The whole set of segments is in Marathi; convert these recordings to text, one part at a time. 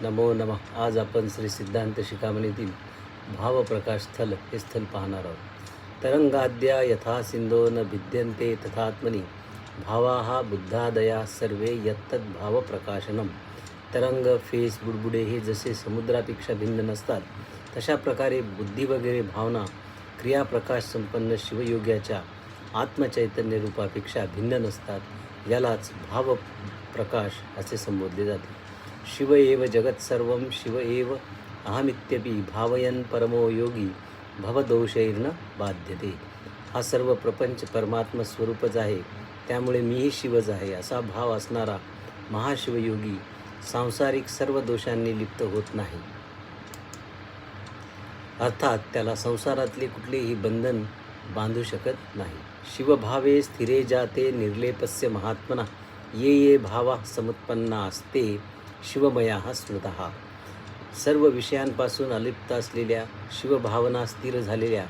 नमो नमः. आज आपण श्री सिद्धांत शिखामणीतील भावप्रकाश स्थल हे स्थल पाहणार आहोत. तरंगाद्या यथा सिंधो न भिद्यन्ते तथात्मनि भावाहा बुद्धादया सर्वे यत्तद् भावप्रकाशनम. तरंग, फेस, बुडबुडे हे जसे समुद्रापेक्षा भिन्न नसतात, तशा प्रकारे बुद्धी वगैरे भावना क्रियाप्रकाश संपन्न शिवयोग्याच्या आत्मचैतन्य रूपापेक्षा भिन्न नसतात. यालाच भावप्रकाश असे संबोधले जाते. शिव एव जगत सर्वं शिव एव अहमित्यपि भावयन परमो योगी भवदोषैर्न बाध्यते. हा सर्व प्रपंच परमात्मा स्वरूपच आहे, त्यामुळे मीही शिवच आहे असा भाव असणारा महाशिवयोगी सांसारिक सर्व दोषांनी लिप्त होत नाही. अर्थात त्याला संसारातले कुठलेही बंधन बांधू शकत नाही. शिवभावे स्थिरे जाते निर्लेपस्य महात्मना ये ये भावा समुत्पन्ना असते शिवमया स्मृतः. सर्व विषयांपासून अलिप्त असलेल्या शिवभावना स्थिर झालेल्या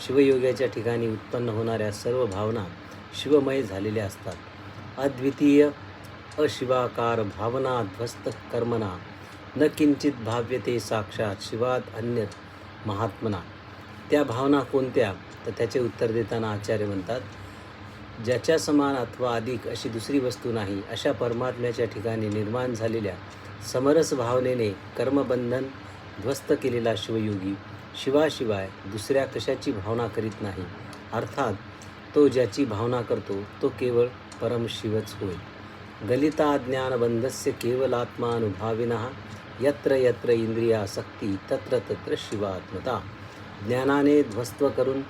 शिवयोग्याच्या ठिकाणी उत्पन्न होणाऱ्या सर्व भावना शिवमय झालेल्या असतात. अद्वितीय अशिवाकार भावना ध्वस्त कर्मणा न किंचित भाव्यते साक्षात शिवात अन्यत महात्मना. त्या भावना कोणत्या, तर त्याचे उत्तर देताना आचार्य म्हणतात, ज्याच्या समान अथवा अधिक अशी दुसरी वस्तू नाही अशा परमात्म्याच्या ठिकाणी निर्माण झालेल्या समरस भावनेने कर्मबंधन ध्वस्त केलेला शिवयोगी शिवाशिवाय दुसऱ्या कशाची भावना करीत नाही. अर्थात तो ज्याची भावना करतो तो केवळ परमशिवच होय. गलिता ज्ञानबंधस्य केवलात्मानुभाविनः यत्र यत्र इंद्रियासक्ती तत्र तत्र शिवात्मता. ज्ञानाने ध्वस्त करून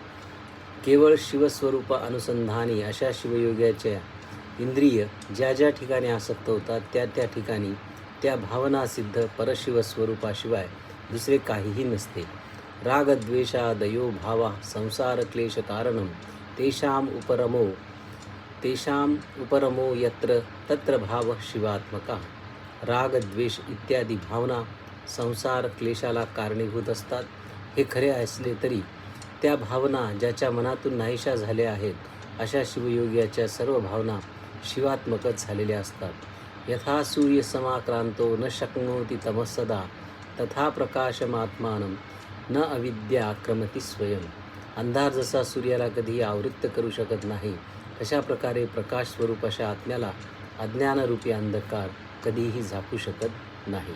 केवळ शिवस्वरूप अनुसंधानी अशा शिवयोग्याच्या इंद्रिय ज्या ज्या ठिकाणी आसक्त होतात त्या त्या ठिकाणी त्या भावनासिद्ध परशिवस्वरूपाशिवाय दुसरे काहीही नसते. रागद्वेषादयो भावा संसारक्लेशकारणं तेषाम उपरमो यत्र तत्र भाव शिवात्मका. राग, द्वेष इत्यादी भावना संसार क्लेशाला कारणीभूत असतात. हे खरे असले तरी त्या भावना ज्याच्या मनातून नाहीशा झाल्या आहेत अशा शिवयोग्याच्या सर्व भावना शिवात्मकच झालेल्या असतात. यथा सूर्यसमाक्रांतो न शक्नोति तमसदा तथा प्रकाशमात्मानं न अविद्या आक्रमती स्वयं. अंधार जसा सूर्याला कधीही आवृत्त करू शकत नाही, तशा प्रकारे प्रकाश स्वरूप अशा आत्म्याला अज्ञानरूपी अंधकार कधीही झाकू शकत नाही.